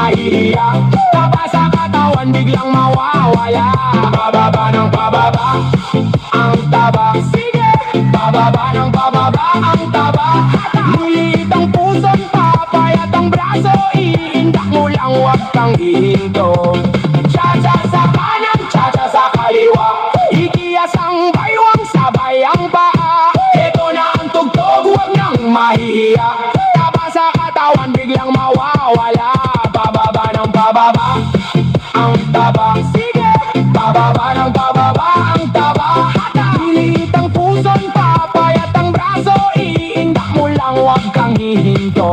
mahihiya. Taba sa katawan, biglang mawawala. Pababa ng pababa ang taba. Sige, pababa ng pababa ang taba. Liit ang puso't papayat ang braso. Iindak mo lang, huwag kang hihinto. Cha-cha sa kanan, cha-cha sa kaliwa. Ikiyas ang baywang, sabay ang paa. Ito na ang tugtog, huwag nang mahihiya. Taba sa katawan, biglang mawawala. Pababa ng pababa ang taba. Sige, pababa ng pababa ang taba. Lilit ang puso't papayat ang braso. Iindak mo lang, huwag kang hihinto.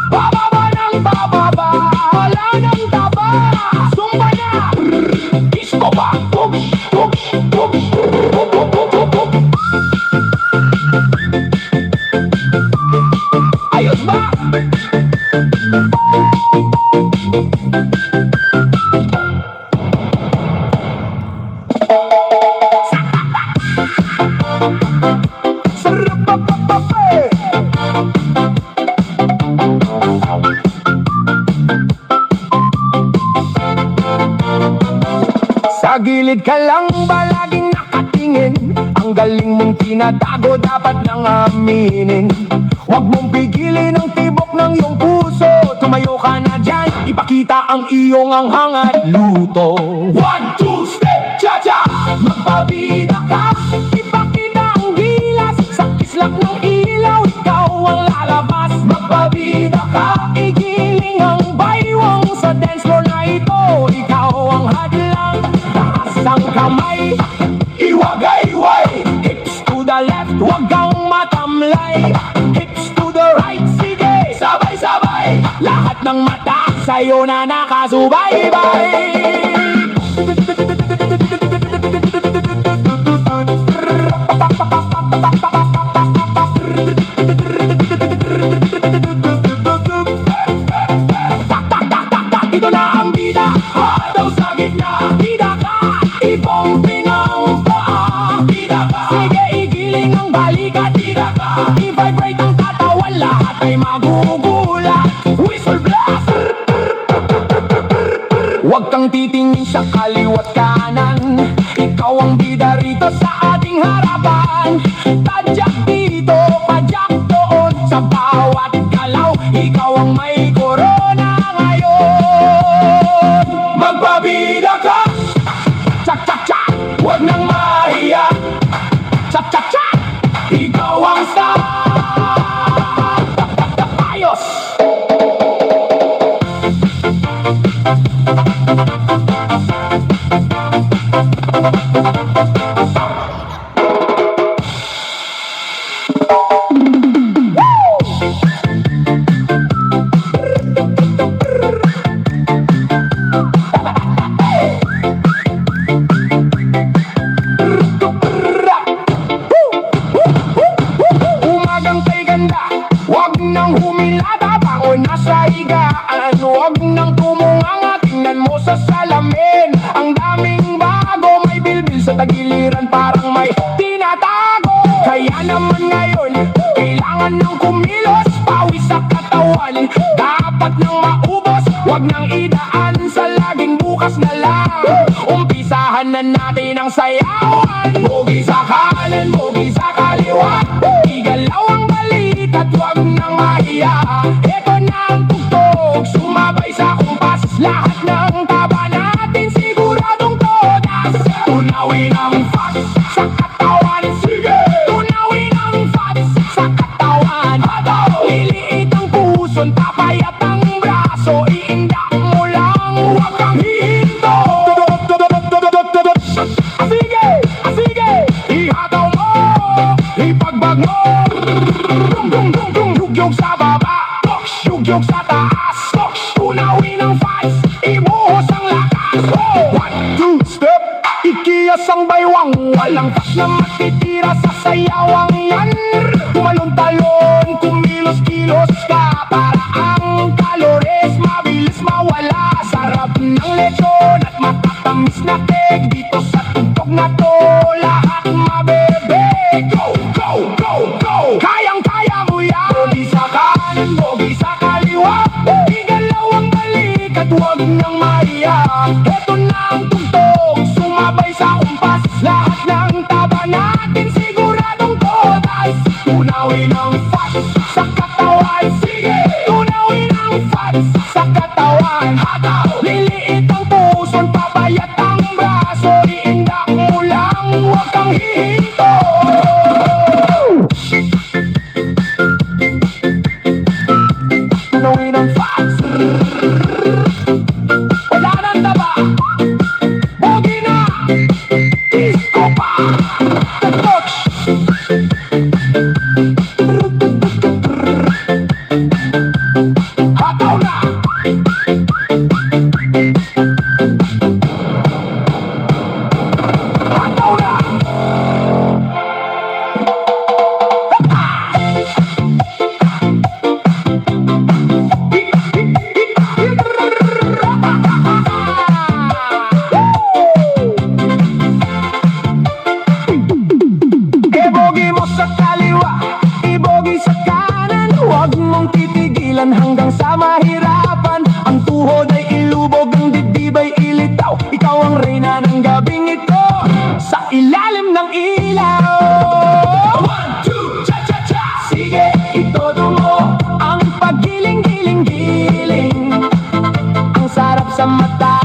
Bababa ng bababa, wala ng taba. Sumba na, disco ba? Ayos ba? Sarap pa pa pa pa. Sa gilid ka lang ba laging nakatingin? Ang galing mong tinatago, dapat lang aminin. Huwag mong pigilin ang tibok ng iyong puso. Tumayo ka na dyan, ipakita ang iyong anghang at luto. 1, 2, step, cha-cha! Magpabida ka, ipakita ang gilas. Sa kislap ng ilaw, ikaw ang lalabas. Magpabida ka, igiling ang baywang. Sa dance floor na ito, ikaw ang hadlang. Taas ang kamay, iwagay-way. Hips to the left, huwag kang matamlay. Hips to the right, sige, sabay-sabay. Lahat ng mata sa'yo na nakasubaybay. Ito na ang bida, hataw sa gitna. Bida ka, ipomping ang paa. Bida ka, sige igiling ang balikat. Bida ka, i-vibrate ang katawan. Lahat ay magugulat. Whistle blast. Huwag kang titingin sa kaliwat kanan. Ikaw ang bida rito sa ating harapan. Tadyak dito, padyak doon. Sa bawat galaw, ikaw ang may corona ngayon. Magpabida ka, tsak-tsak-tsak, huwag nang mahiya. Tsak-tsak-tsak, ikaw ang star. Ayos! Umagang kay ganda, huwag nang humilata. Bangon na sa higaan, huwag nang tumunganga. Tingnan mo sa salamin, ang daming bago. May bilbil sa tagiliran, parang may tinatago. Kaya naman ngayon, kailangan ng kumilos. Pawis sa katawan, dapat nang maubos. Huwag nang idaan sa laging bukas na lang. Umpisahan na natin ang sayawan. Bogi sa kanan, bogi sa kaliwa. Igalaw ang balik at huwag nang mahiya. Ito na ang tugtog, sumabay sa kumpas. Lahat ng taba natin siguradong todas. Tunawin ang fat sa katawan. Sige! Tunawin ang fat sa katawan. Liliit ang puso't papayat ang braso. Iindak mo lang, huwag kang hihinto. Sige! Heto na ang tugtog, sumabay sa kumpas. Lahat ng taba natin siguradong todas. Tunawin ang fats sa katawan. Sige, tunawin ang fats sa katawan. Hataw, liliit ang puson, pabayat ang braso. Iindak mo lang, huwag kang hihinto. Tunawin ang fats. Wala nang taba, bogi na, disco pa. Touch. Hataw na. Hataw na. Ibogi mo sa kaliwa, ibogi sa kanan. Huwag mong titigilan hanggang sa mahirapan. Ang tuhod ay ilubog, ang dibdib ay ilitaw. Ikaw ang reyna ng gabing ito, sa ilalim ng ilaw. 1, 2, cha-cha-cha. Sige, itodo mo ang paggiling-giling-giling. Ang sarap sa mata,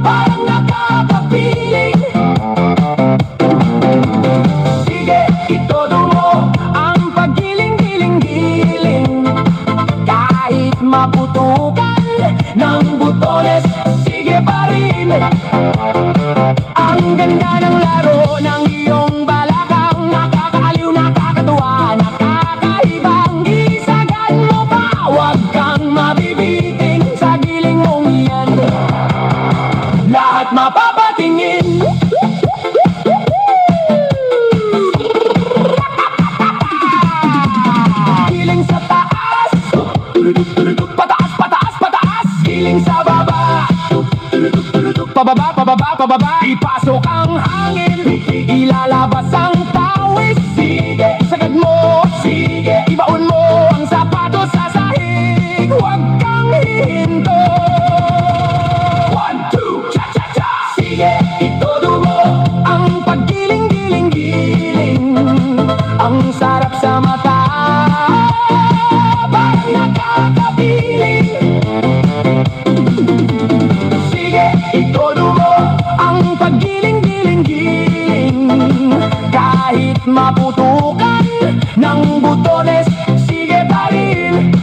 parang nakakapiling. Sige, itodo mo ang paggiling-giling-giling. Kahit maputukan ng butones, sige pa rin. Ang ganda ng laro ng iyong balakang. Nakakaaliw, nakakatuwa, nakakaibang. Isagan mo pa, huwag kang mabibiting sa giling mong iyan. Lahat mapapatingin. Giling sa taas, pataas, pataas, pataas. Giling sa baba, pababa, pababa, pababa. Ipasok ang hangin, ilalabas ang pawis. Sige, sagad mo, sige, ibaon mo ang sapatos sa sahig. Huwag kang hihinto. 1, 2, cha-cha-cha. Sige, itodo mo ang paggiling-giling-giling. Ang sarap sa mata, parang nakakapiling. Sige, itodo mo ang paggiling-giling-giling. Kahit maputukan ng butones, sige pa rin.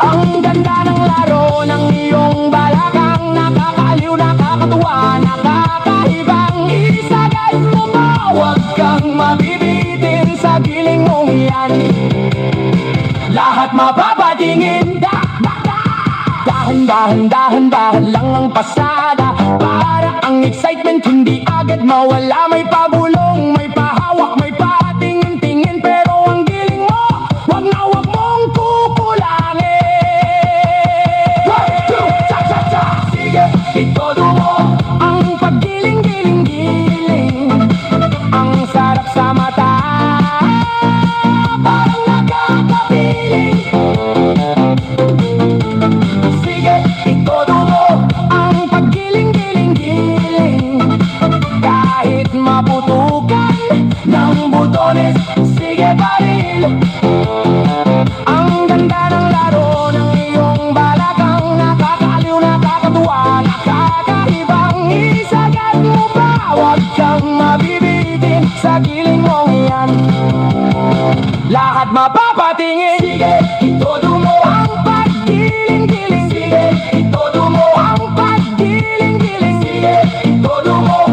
Ang ganda ng laro ng iyong balakang. Nakakaaliw, nakakatuwa, nakakaibang. Isagad mo pa, huwag kang mabibitin sa giling mong iyan. Lahat mapapatingin. Dahan-dahan, dahan-dahan lang ang pasada. Para ang excitement hindi agad mawala. May pabulong, may pahawak, may patingin-tingin. Pero ang giling mo, wag na wag mong kukulangin. 1, 2, cha-cha-cha. Sige, itodo mo ang paggiling-giling-giling. Ang sarap sa mata, parang nakakapiling. Sige, itodo mo ang paggiling-giling-giling. Kahit maputukan ng butones, sige pa rin. Ang ganda ng laro ng iyong balakang. Nakakaaliw, nakakatuwa, nakakaibang. Isagad mo pa, huwag kang mabibitin sa giling mong iyan. Lahat mapapatingin. Sige, itodo mo ang paggiling-giling. Sige, itodo mo ang paggiling-giling. Sige, itodo mo.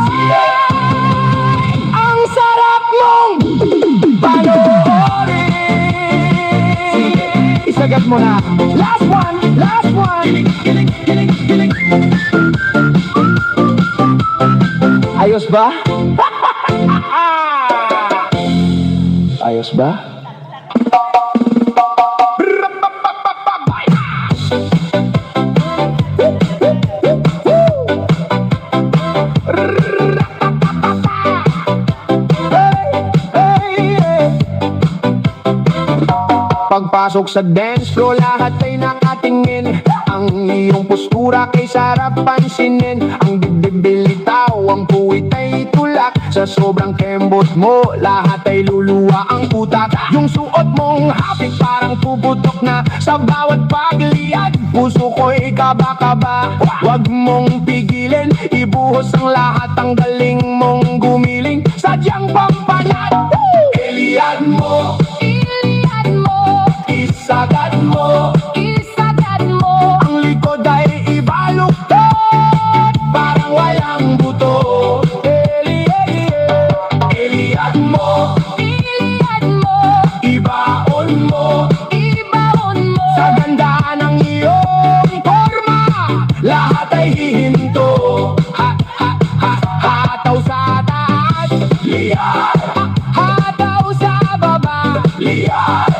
Sige, ang sarap mong panoorin. Sige, isagad mo na. Last one, last one. Giling, giling, giling, giling. Ayos ba? Ayos ba? Pagpasok sa dance floor, lahat ay nakatingin. Ang iyong postura kay sarap pansinin. Ang dibdib bilitaw, ang puwit ay tulak. Sa sobrang kembot mo, lahat ay luluwa ang utak. Yung suot mong hapit parang puputok na sa bawat pagliad. Puso ko'y kaba-kaba, wag mong pigilin. Ibuhos ang lahat, ang galing mong gumiling. Sadyang pampanat, iliad mo, isagad mo, ang likod ay ibaluktot, parang walang buto. Iliad mo, ibaon mo, sa ganda ng iyong forma, lahat ay hihinto. Hataw sa taas, liar. Hataw sa baba, liar.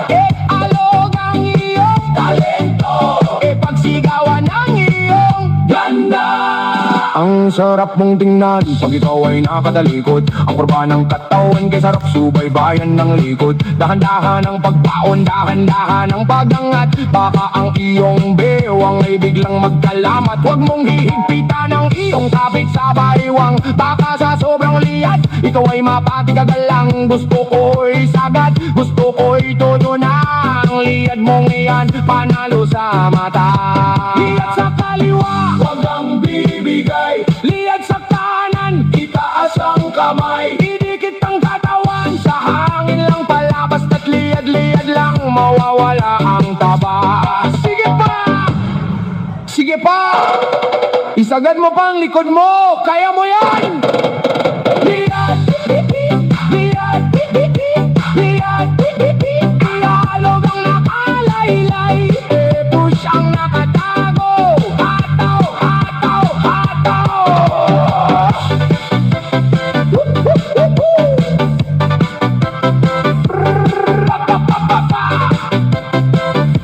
Alog ang iyong talento, pagsigawan ang iyong ganda. Ang sarap mong tingnan pag ikaw ay nakatalikod. Ang kurba ng katawan kay sarap subaybayan ng likod. Dahan-dahan ang pagbaon, dahan-dahan ang pagangat. Baka ang iyong bewang ay biglang magkalamat. Huwag mong hihigpitan ang iyong kapit sa baywang. Baka sa sobrang liat, ikaw ay mapatikagalang. Gusto ko'y sagad, gusto ko'y todo na. Ang liad mong iyan, panalo sa mata. Liad sa kaliwa, huwag kang bibigay. Liad sa kanan, itaas ang kamay. Idikit ang katawan, sa hangin lang pala. Basta't liad-liad lang, mawawala ang taba. Sige pa! Sige pa! Isagad mo pa ang likod mo, kaya mo yan! Liad! Liad! Liad! Iaalog ang nakalaylay, push ang nakatago. Hataw! Hataw! Hataw!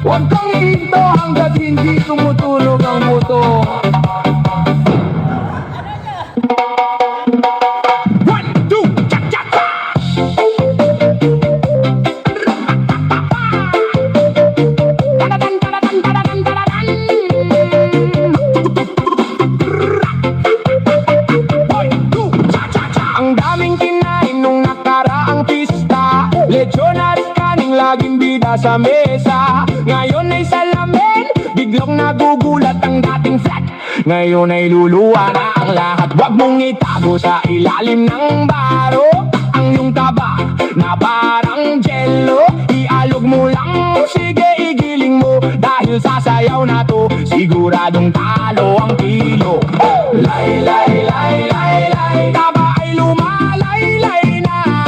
Huwag kang ihinto hanggat hindi tumutulog ang buto. Ang daming kinain nung nakaraang pista. Lechon at kaning laging bida sa mesa. Ngayon ay salamin, biglang nagugulat ang dating flat. Ngayon ay luluwa na ang lahat. Huwag mong itago sa ilalim ng baro ang iyong taba na parang jello. Ialog mo lang, sige igiling mo. Dahil sasayaw na to, siguradong talo ang kilo. Lay, lay, lay, lay, lay. Taba ay lumalaylay na,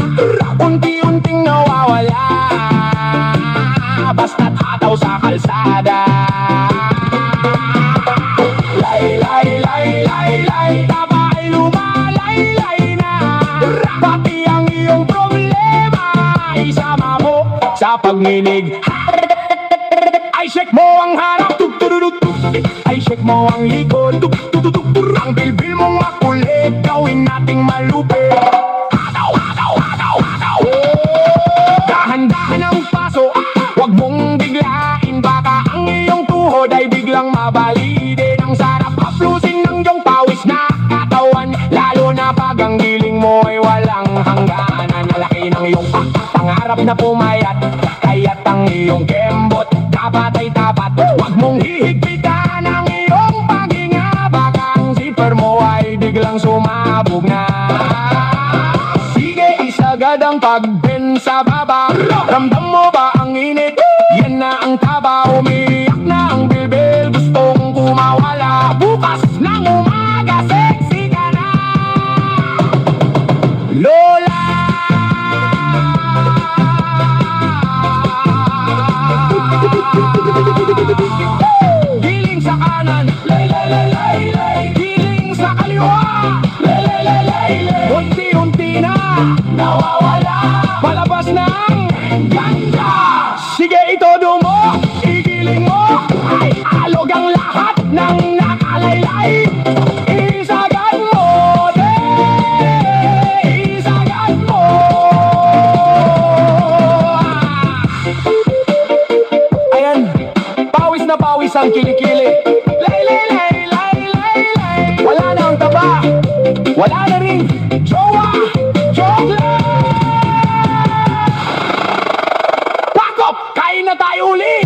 unti-unting nawawala. Basta't hataw sa kalsada. Lay, lay, lay, lay, lay. Taba ay lumalaylay na, pati ang iyong problema isama mo sa pagninig. Ay shake mo ang harap, ay shake mo ang likod, ang bilbil mong makulit, gawin nating malupit. Hataw, hataw, hataw, hataw. Dahan-dahan ang paso, huwag mong biglain. Baka ang iyong tuhod ay biglang mabalide. Ang sarap haplusin ng iyong pawis na katawan, lalo na pag ang giling mo ay walang hangganan. Nalaki ng iyong pangarap na pumayat, kaya't ang iyong kembot tapat ay tapat. Huwag mong hihigpitan ang iyong paghinga. Baka ang zipper mo ay biglang sumabog na. Sige, isagad ang pag-bend sa baba. Ramdam mo ba ang init? Yan na ang taba. Umiyak na ang bilbil, gustong kumawala. Bukas ng umaga, sexy ka na, Lola. Giling sa kanan, lay, lay, lay, lay, lay. Giling sa kaliwa, lay, lay, lay, lay, lay. Unti-unti na nawawala, palabas ng ganda. Sige, itodo mo, igiling mo, ay alog ang lahat ng nakalaylay. Isagad mo, isagad mo. isang kilikili. Lay, lay, lay, lay, lay, lay. Wala na ang taba, wala na rin jowa, joke lang. Pack up, kain na tayo ulit.